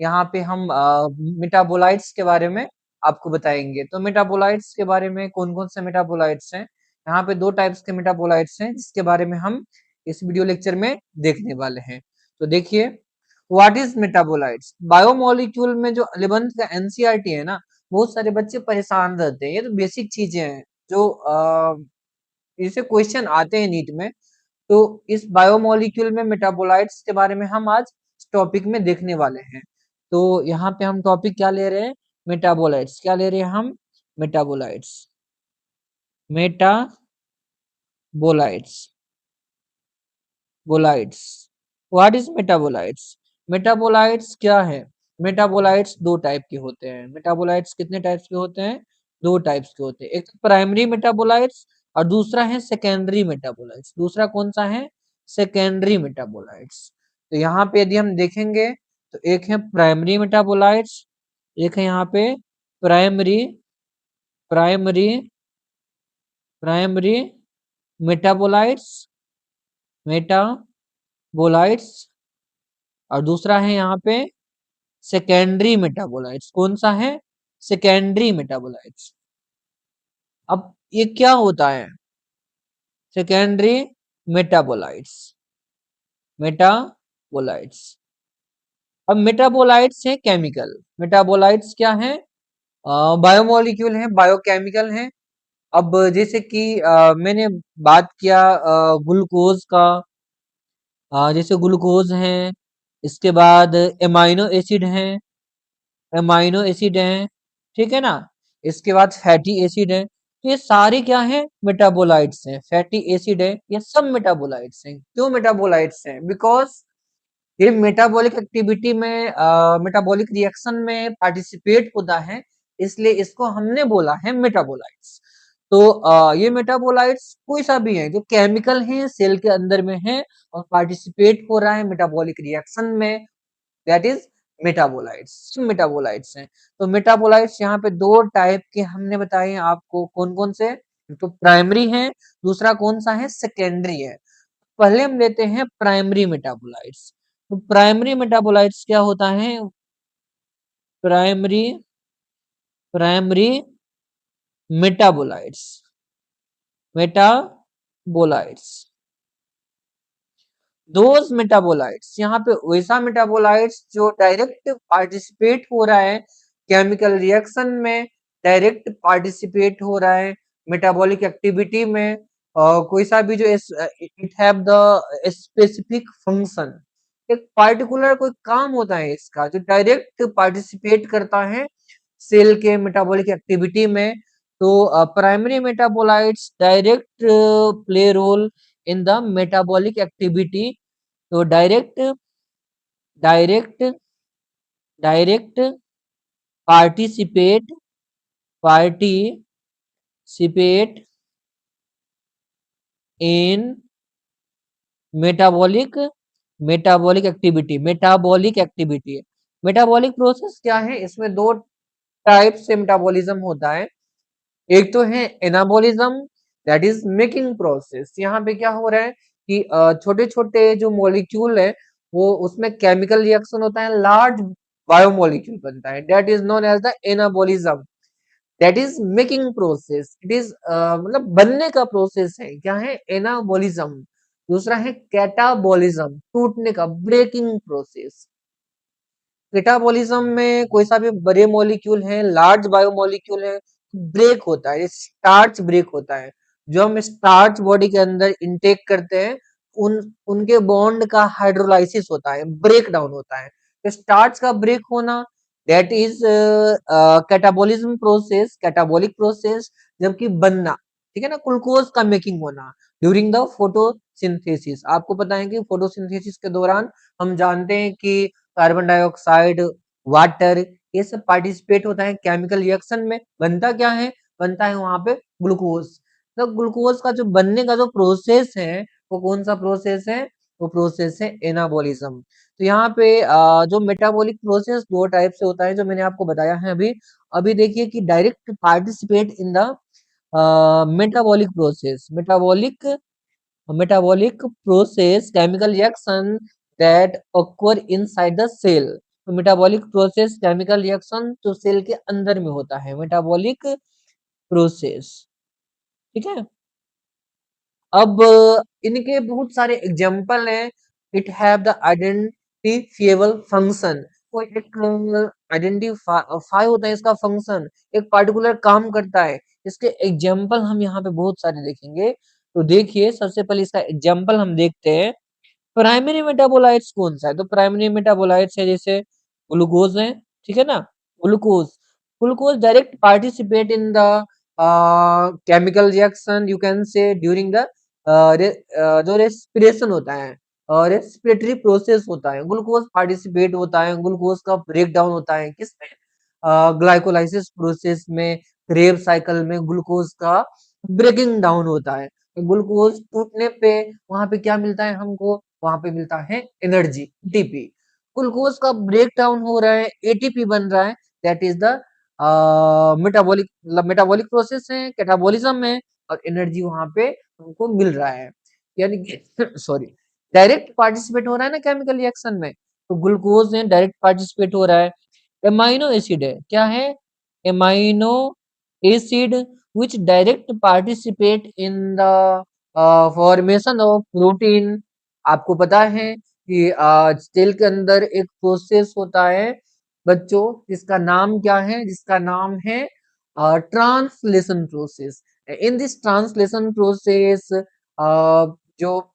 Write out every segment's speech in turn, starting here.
यहाँ पे हम मेटाबोलाइट्स के बारे में आपको बताएंगे। तो मेटाबोलाइट्स के बारे में कौन कौन से मेटाबोलाइट्स हैं, यहाँ पे दो टाइप्स के मेटाबोलाइट्स हैं जिसके बारे में हम इस वीडियो लेक्चर में देखने वाले हैं। तो देखिए, व्हाट इज मेटाबोलाइट्स। बायोमोलिक्यूल में जो 11th का एनसीईआरटी है ना, बहुत सारे बच्चे परेशान रहते हैं। ये तो बेसिक चीजें हैं जो इसे क्वेश्चन आते हैं नीट में। तो इस बायोमोलिक्यूल में मेटाबोलाइट्स के बारे में हम आज इस टॉपिक में देखने वाले हैं। तो यहाँ पे हम टॉपिक क्या ले रहे हैं, मेटाबोलाइट्स। क्या ले रहे हैं हम, metabolites. Metabolites, bolites. What is metabolites. Metabolites क्या है। मेटाबोलाइट्स दो टाइप के होते हैं। मेटाबोलाइट्स कितने टाइप्स के होते हैं, दो टाइप्स के होते हैं। एक तो प्राइमरी मेटाबोलाइट्स और दूसरा है सेकेंडरी मेटाबोलाइट्स। दूसरा कौन सा है, सेकेंडरी मेटाबोलाइट्स। तो यहाँ पे यदि हम देखेंगे तो एक है प्राइमरी मेटाबोलाइट्स, एक है यहाँ पे primary primary primary metabolites, metabolites. और दूसरा है यहाँ पे सेकेंडरी मेटाबोलाइट्स। कौन सा है, सेकेंडरी मेटाबोलाइट्स। अब ये क्या होता है, सेकेंडरी मेटाबोलाइट्स, मेटाबोलाइट्स। अब मेटाबोलाइट्स है केमिकल। मेटाबोलाइट्स क्या है, बायोमोलिक्यूल है, बायोकेमिकल है। अब जैसे कि मैंने बात किया ग्लूकोज का, जैसे ग्लूकोज है, इसके बाद एमाइनो एसिड है, एमाइनो एसिड है, ठीक है ना। इसके बाद फैटी एसिड है। तो ये सारे क्या है, मेटाबोलाइट्स हैं। फैटी एसिड है, ये सब मेटाबोलाइट्स हैं। क्यों मेटाबोलाइट्स हैं, बिकॉज ये मेटाबॉलिक एक्टिविटी में, मेटाबॉलिक रिएक्शन में पार्टिसिपेट होता है, इसलिए इसको हमने बोला है मेटाबोलाइट्स। तो ये मेटाबोलाइट्स कोई सा भी है जो केमिकल है, सेल के अंदर में है और पार्टिसिपेट हो रहा है मेटाबॉलिक रिएक्शन में, दैट इज मेटाबोलाइट्स। मेटाबोलाइट्स हैं। तो मेटाबोलाइट्स यहाँ पे दो टाइप के हमने बताए हैं आपको, कौन कौन से, तो प्राइमरी है, दूसरा कौन सा है, सेकेंडरी है। पहले हम लेते हैं प्राइमरी मेटाबोलाइट्स। तो प्राइमरी मेटाबोलाइट्स क्या होता है, primary primary metabolites, metabolites, those metabolites. यहाँ पे वैसा मेटाबोलाइट्स जो डायरेक्ट पार्टिसिपेट हो रहा है केमिकल रिएक्शन में, डायरेक्ट पार्टिसिपेट हो रहा है मेटाबॉलिक एक्टिविटी में, कोई सा भी जो it have the specific function, एक पार्टिकुलर कोई काम होता है इसका जो डायरेक्ट पार्टिसिपेट करता है सेल के मेटाबॉलिक एक्टिविटी में। तो primary metabolites direct play role in the metabolic activity. तो direct direct direct participate participate in metabolic metabolic activity, metabolic activity. Metabolic process क्या है, इसमें दो टाइप से मेटाबॉलिज्म होता है। एक तो है anabolism, that is making process. यहाँ पे क्या हो रहा है कि छोटे छोटे जो मॉलिक्यूल है वो उसमें केमिकल रिएक्शन होता है, लार्ज बायोमोलिक्यूल बनता है, that is known as the anabolism. That is making process, it is मतलब बनने का प्रोसेस है, क्या है, एनाबॉलिज्म। दूसरा है कैटाबॉलिज्म, टूटने का, ब्रेकिंग प्रोसेस। कैटाबॉलिज्म में कोई सा भी बड़े मॉलिक्यूल है, लार्ज बायोमोलिक्यूल है, ब्रेक होता है, स्टार्च ब्रेक होता है। जो हम स्टार्च बॉडी के अंदर इनटेक करते हैं, उन उनके बॉन्ड का हाइड्रोलाइसिस होता है, ब्रेक डाउन होता है। तो स्टार्च का ब्रेक होना, that is catabolism process, catabolic process. जबकि बनना, ठीक है ना, ग्लूकोज का मेकिंग होना ड्यूरिंग द फोटोसिंथेसिस। आपको पता है कि फोटोसिंथेसिस के दौरान हम जानते हैं कि कार्बन डाइऑक्साइड, वाटर, ये सब पार्टिसिपेट होता है केमिकल रिएक्शन में। बनता क्या है, बनता है वहां पे ग्लूकोज। तो ग्लूकोज का जो बनने का जो प्रोसेस है, वो कौन सा प्रोसेस है, वो प्रोसेस है एनाबॉलिज्म। तो यहाँ पे जो मेटाबॉलिक प्रोसेस दो टाइप से होता है जो मैंने आपको बताया है अभी। अभी देखिए कि direct participate in the metabolic process, metabolic process, chemical reaction that occur inside the cell, तो मेटाबॉलिक प्रोसेस केमिकल रिएक्शन जो सेल के अंदर में होता है, मेटाबॉलिक प्रोसेस, ठीक है। अब इनके बहुत सारे एग्जाम्पल हैं। It have the identifiable function, कोई एक आइडेंटिफाई होता है इसका फंक्शन, एक पार्टिकुलर काम करता है। इसके एग्जाम्पल हम यहाँ पे बहुत सारे देखेंगे। तो देखिए, सबसे पहले इसका एग्जाम्पल हम देखते हैं। प्राइमरी मेटाबोलाइट्स कौन सा है? तो प्राइमरी मेटाबोलाइट्स है जैसे ग्लूकोज है, ठीक है ना। Glucose, glucose direct participate in the chemical reaction, you can say during the जो रेस्पिरेशन होता है और रेस्पिरेटरी प्रोसेस होता है, ग्लूकोज पार्टिसिपेट होता है। ग्लूकोज का ब्रेक डाउन होता है किसमें? ग्लाइकोलाइसिस प्रोसेस में, क्रेब साइकिल में ग्लूकोज का ब्रेकिंग डाउन होता है। ग्लूकोज टूटने पे वहां पे क्या मिलता है हमको? वहां पे मिलता है एनर्जी, एटीपी। ग्लूकोज का ब्रेक डाउन हो रहा है, एटीपी बन रहा है, that is the metabolic, metabolic process है, कैटाबॉलिज्म है, और एनर्जी वहां पे हमको मिल रहा है। यानी कि सॉरी, डायरेक्ट पार्टिसिपेट हो रहा है ना केमिकल रिएक्शन में, तो ग्लूकोज है डायरेक्ट पार्टिसिपेट हो रहा है। एमाइनो एसिड है, क्या है? Amino acid which direct participate in the formation of protein। आपको पता है कि सेल के अंदर एक प्रोसेस होता है बच्चों, जिसका नाम क्या है? जिसका नाम है translation process. In this translation process जो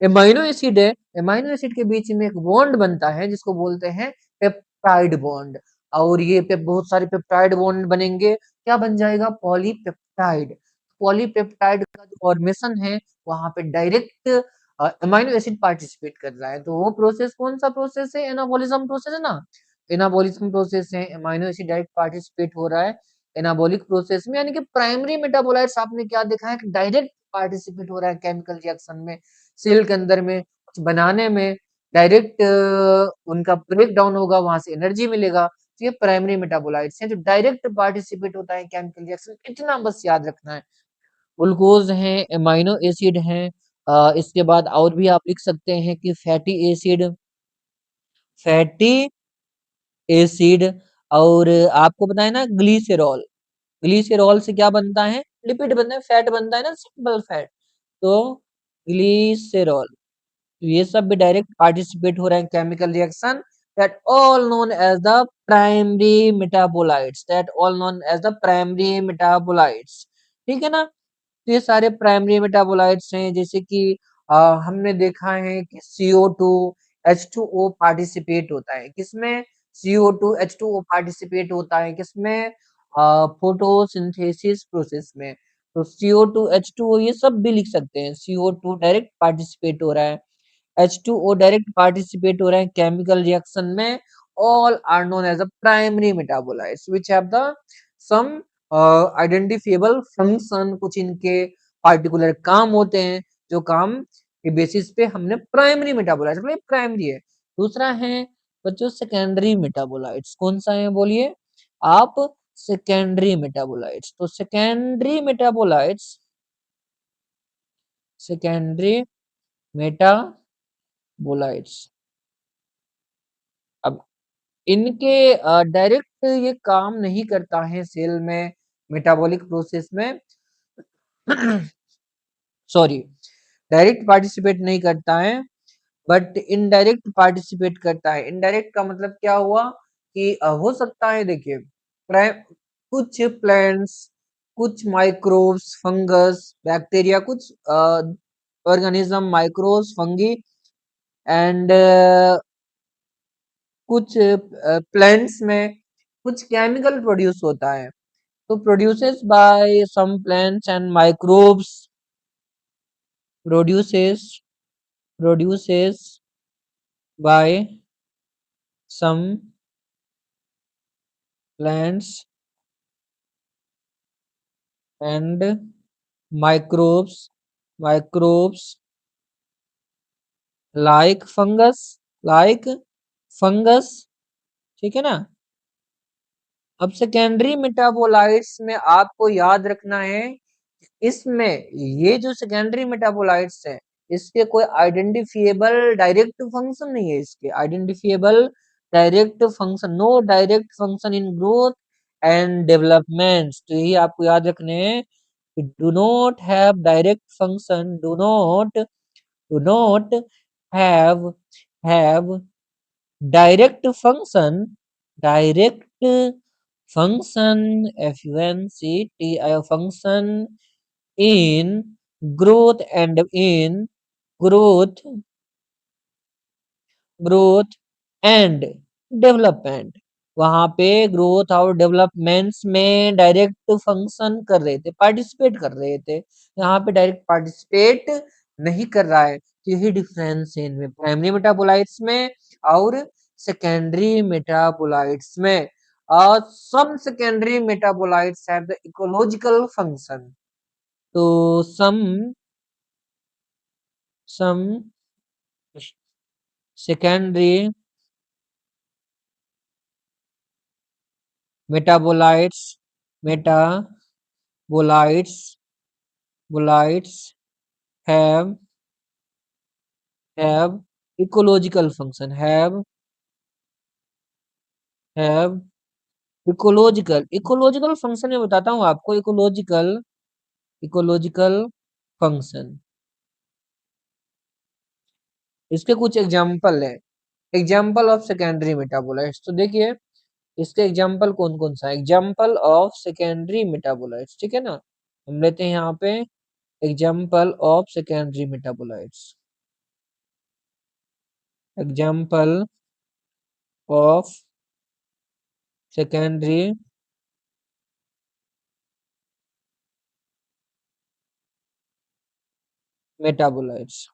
एमाइनो एसिड है, एमाइनो एसिड के बीच में एक बॉन्ड बनता है जिसको बोलते हैं पेप्टाइड बॉन्ड। और ये बहुत सारे पेप्टाइड बॉन्ड बनेंगे, क्या बन जाएगा? पॉलीपेप्टाइड। पॉलीपेप्टाइड का जो फॉर्मेशन है वहां पे डायरेक्ट एमाइनो एसिड पार्टिसिपेट कर रहा है। तो वो प्रोसेस कौन सा प्रोसेस है? एनाबॉलिज्म प्रोसेस है ना। एनाबॉलिज्म प्रोसेस है, एमाइनो एसिड डायरेक्ट पार्टिसिपेट हो रहा है एनाबॉलिक प्रोसेस में। यानी कि प्राइमरी मेटाबोलाइट्स आपने क्या देखा है कि डायरेक्ट पार्टिसिपेट हो रहा है केमिकल रिएक्शन में, सेल के अंदर में कुछ बनाने में। डायरेक्ट उनका ब्रेक डाउन होगा, वहां से एनर्जी मिलेगा। तो ये प्राइमरी मेटाबोलाइट्स हैं जो डायरेक्ट पार्टिसिपेट होता है केमिकल रिएक्शन। इतना बस याद रखना है। ग्लूकोज है, एमाइनो एसिड है, इसके बाद और भी आप लिख सकते हैं कि फैटी एसिड, फैटी एसिड, और आपको पता है ना ग्लीसेरॉल। ग्लीसेरॉल से क्या बनता है? लिपिड बनता है, फैट बनता है ना, सिंपल फैट। तो ग्लीसेरॉल, तो ये सब भी डायरेक्ट पार्टिसिपेट हो रहे हैं chemical reaction. That all known as the primary metabolites, that all known as the primary metabolites, ठीक है ना। तो ये सारे प्राइमरी मेटाबोलाइट्स हैं। जैसे कि हमने देखा है कि CO2 H2O पार्टिसिपेट होता है किसमें? CO2 H2O पार्टिसिपेट होता है किसमें? फोटोसिंथेसिस प्रोसेस में। तो CO2 H2O ये सब भी लिख सकते हैं। CO2 डायरेक्ट पार्टिसिपेट हो रहा है, H2O डायरेक्ट पार्टिसिपेट हो रहा है केमिकल रिएक्शन में। All are known as a primary metabolites which have the some identifiable function. कुछ इनके पार्टिकुलर काम होते हैं जो काम के बेसिस पे हमने प्राइमरी मेटाबोलाइट्स, मतलब प्राइमरी है। दूसरा है बच्चों सेकेंडरी मेटाबोलाइट्स, कौन सा है बोलिए आप? Secondary metabolites. तो सेकेंडरी मेटाबोलाइट्स, सेकेंडरी मेटाबोलाइट्स, अब इनके डायरेक्ट ये काम नहीं करता है सेल में, मेटाबॉलिक प्रोसेस में सॉरी, डायरेक्ट पार्टिसिपेट नहीं करता है, बट इनडायरेक्ट पार्टिसिपेट करता है। इनडायरेक्ट का मतलब क्या हुआ कि हो सकता है, देखिए, कुछ प्लांट्स, कुछ माइक्रोब्स, फंगस, बैक्टीरिया, कुछ ऑर्गेनिज्म, माइक्रोब्स, फंगी, एंड कुछ प्लांट्स में कुछ केमिकल प्रोड्यूस होता है। तो produces by some plants and microbes, produces, produces by some plants and microbes, microbes like fungus, like fungus, ठीक है ना। अब सेकेंडरी मेटाबोलाइट्स में आपको याद रखना है, इसमें ये जो सेकेंडरी मेटाबोलाइट्स है, इसके कोई आइडेंटिफिएबल डायरेक्ट फंक्शन नहीं है, इसके identifiable direct function, no direct function in growth and development. तो यही आपको याद रखने हैं कि do not have direct function, do not have have direct function, direct function, function in growth and in growth growth and development. वहां पे growth और डेवलपमेंट्स में डायरेक्ट फंक्शन कर रहे थे, पार्टिसिपेट कर रहे थे। यहाँ पे डायरेक्ट पार्टिसिपेट नहीं कर रहा है। तो यही डिफरेंस है इनमें, प्राइमरी मेटाबोलाइट्स में और सेकेंडरी मेटाबोलाइट्स में। और some secondary metabolites have the ecological function. तो some secondary metabolites metabolites bolites have ecological function, have ecological function में बताता हूँ आपको, इकोलॉजिकल फंक्शन। इसके कुछ एग्जाम्पल है, एग्जाम्पल ऑफ सेकेंडरी मेटाबोलाइट्स। तो देखिए इसके एग्जाम्पल कौन कौन सा, एग्जाम्पल ऑफ सेकेंडरी मेटाबोलाइट्स, ठीक है ना। हम लेते हैं यहाँ पे example of secondary metabolites, example of secondary metabolites.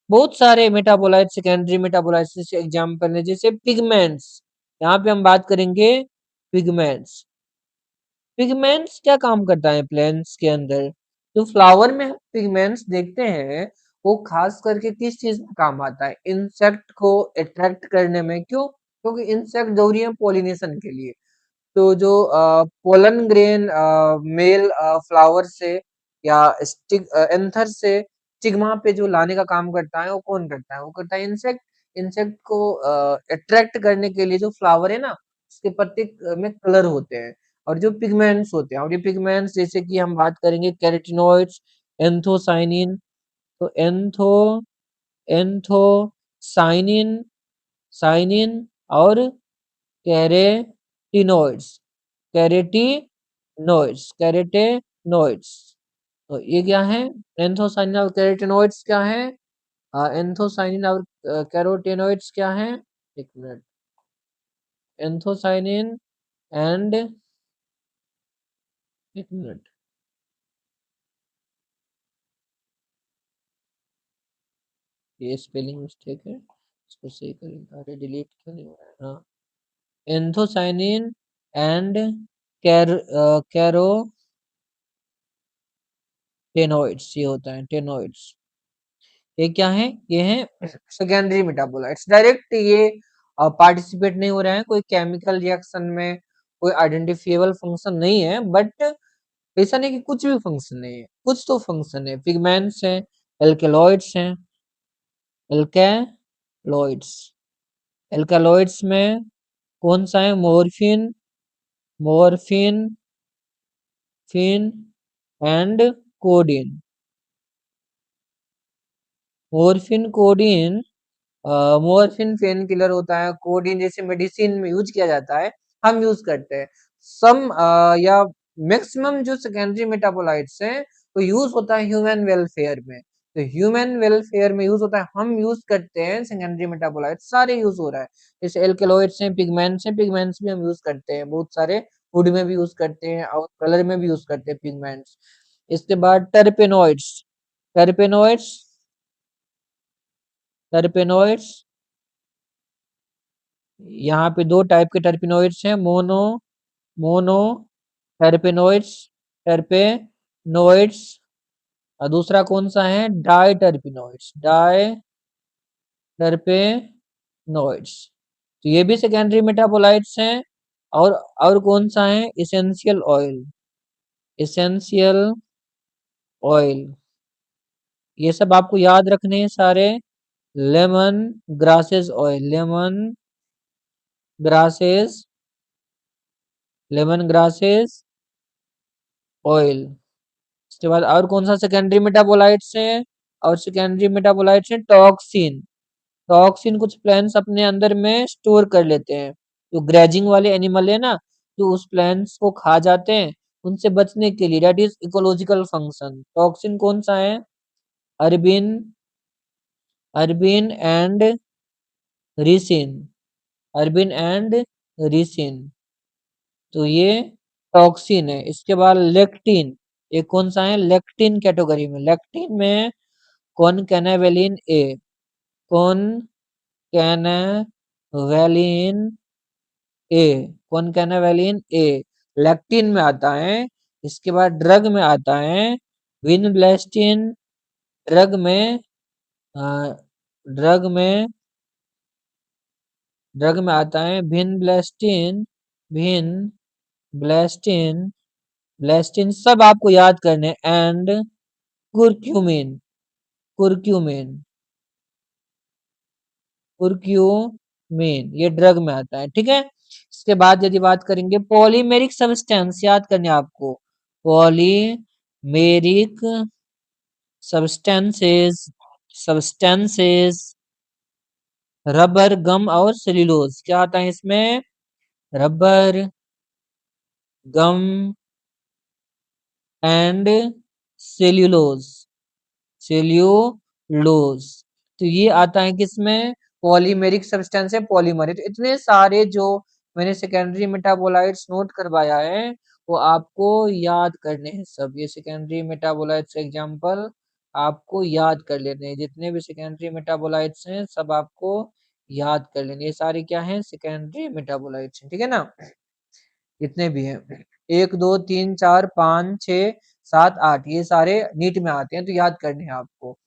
बहुत सारे मेटाबोलाइट्स सेकेंडरी मेटाबोलाइट्स एग्जाम्पल है, जैसे पिगमेंट्स। यहाँ पे हम बात करेंगे पिगमेंट्स। पिगमेंट्स क्या काम करता है प्लांट्स के अंदर, जो फ्लावर में हम पिगमेंट्स देखते हैं वो खास करके किस चीज में काम आता है, इंसेक्ट को अट्रैक्ट करने में। क्यों? क्योंकि इंसेक्ट जरूरी है पॉलिनेशन के लिए। तो जो पोलन ग्रेन मेल फ्लावर से या स्टिक एंथर से स्टिग्मा पे जो लाने का काम करता है वो कौन करता है, वो करता है इंसेक्ट। इंसेक्ट को अट्रैक्ट करने के लिए जो फ्लावर है ना उसके पत्ते में कलर होते हैं और जो पिगमेंट्स होते हैं, और ये पिगमेंट्स जैसे कि हम बात करेंगे कैरोटिनॉइड्स, एंथोसाइनिन। तो एंथोसाइनिन, साइनिन और कैरेटिनोइड्स, कैरेटेनोइड्स। तो ये क्या है, एंथोसाइनिन और कैरोटिनोइड्स क्या है, एंथोसाइनिन और कैरोटिनोइड्स क्या है, एक मिनट, एंथोसाइनिन एंड, एक मिनट, ये स्पेलिंग मिस्टेक है, इसको सही करेंगे। अरे डिलीट क्यों नहीं हो रहा है, हाँ, एंथोसाइनिन एंड कैरोटेनोइड्स, ये होता है टेनोइड्स। ये क्या है, ये है सेकेंडरी मेटाबोलाइट्स। डायरेक्ट ये पार्टिसिपेट नहीं हो रहे हैं कोई केमिकल रिएक्शन में, कोई आइडेंटिफिएबल फंक्शन नहीं है, बट ऐसा नहीं कि कुछ भी फंक्शन नहीं है, कुछ तो फंक्शन है। पिगमेंट्स हैं, एल्केलॉइड्स हैं, एल्केलॉइड्स, एल्केलॉइड्स में कौन सा है, morphine, morphine fin and codeine. Morphine codeine, morphine painkiller होता है, कोडिन जैसे मेडिसिन में यूज किया जाता है, हम यूज करते हैं। सम या मैक्सिमम जो सेकेंडरी मेटाबोलाइट्स हैं वो यूज होता है ह्यूमन वेलफेयर में। तो ह्यूमन वेलफेयर में यूज होता है, हम यूज करते हैं सेकेंडरी मेटाबोलाइट्स, सारे यूज हो रहा है। जैसे एल्केलॉइड्स हैं, पिगमेंट्स हैं, पिगमेंट्स भी हम यूज करते हैं बहुत सारे, फूड में भी यूज करते हैं और कलर में भी यूज करते हैं पिगमेंट्स। इसके बाद टर्पेनोइड्स, टर्पेनोइड्स, टर्पेनोइड्स, यहाँ पे दो टाइप के टर्पेनोइड्स हैं, मोनो मोनो टर्पेनोइड्स, टर्पेनोइड्स, और दूसरा कौन सा है, डाई टर्पेनोइड्स, डाई टर्पेनोइड्स। तो ये भी सेकेंडरी मेटाबोलाइट्स हैं। और कौन सा है, इसेंशियल ऑयल, इसेंशियल ऑयल। ये सब आपको याद रखने हैं सारे, lemon grasses oil, grasses lemon grasses oil. इसके बाद और कौन सा सेकेंडरी मेटाबोलाइट्स है? और सेकेंडरी मेटाबोलाइट्स है टॉक्सिन। टॉक्सिन कुछ प्लांट्स अपने अंदर में स्टोर कर लेते हैं। जो ग्रेजिंग वाले एनिमल है ना, जो उस प्लांट्स को खा जाते हैं, उनसे बचने के लिए, that is ecological function. Toxin कौन सा है? Urban, urban and ricin, urban and ricin. तो ये टॉक्सिन है। इसके बाद लेक्टिन, ये कौन सा है? लेक्टिन कैटेगरी में। लेक्टिन में कौन कैनावेलिन ए, कौन कैनावेलिन ए, कौन कैनावेलिन ए लेक्टिन में आता है। इसके बाद ड्रग में आता है विनब्लेस्टिन। ड्रग में अ, ड्रग में ड्रग में आता है भिनब्लेस्टिन, भिन ब्लेस्टिन, ब्लेस्टिन सब आपको याद करने, एंड कुर्क्यूमिन, कुर्क्यूमिन, कुर्क्यूमिन ये ड्रग में आता है। ठीक है। इसके बाद यदि बात करेंगे पॉलीमेरिक सब्सटेंस, याद करने आपको, polymeric substances, substances rubber, gum और सेल्यूलोज। क्या आता है इसमें? Rubber, gum and cellulose, cellulose. तो ये आता है किसमें? पॉलीमेरिक सब्सटेंस है, पॉलीमर है। तो इतने सारे जो मैंने सेकेंडरी मेटाबोलाइट्स नोट करवाया है, वो आपको याद करने हैं सब। ये सेकेंडरी मेटाबोलाइट्स एग्जांपल आपको याद कर लेने हैं। जितने भी सेकेंडरी मेटाबोलाइट्स हैं सब आपको याद कर लेने। ये सारे क्या हैं? सेकेंडरी मेटाबोलाइट्स हैं। ठीक है ना? जितने भी हैं, 1 2 3 4 5 6 7 8, ये सारे नीट में आते हैं, तो याद करने हैं आपको।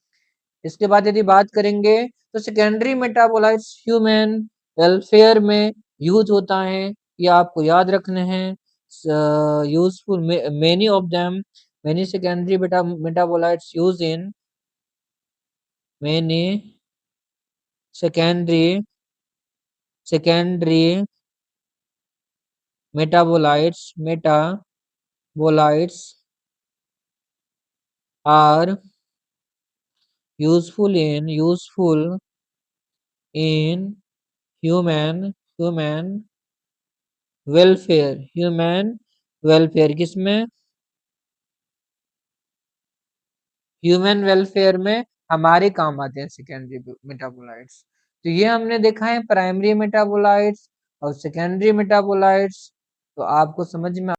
इसके बाद यदि बात करेंगे तो सेकेंडरी मेटाबोलाइट्स ह्यूमन वेलफेयर में यूज होता है, ये आपको याद रखने हैं। Useful many of them, many secondary metabolites use in, many secondary secondary metabolites are useful in human welfare किसमें? ह्यूमन वेलफेयर में हमारे काम आते हैं सेकेंडरी मेटाबोलाइट्स। तो ये हमने देखा है प्राइमरी मेटाबोलाइट्स और सेकेंडरी मेटाबोलाइट्स। तो आपको समझ में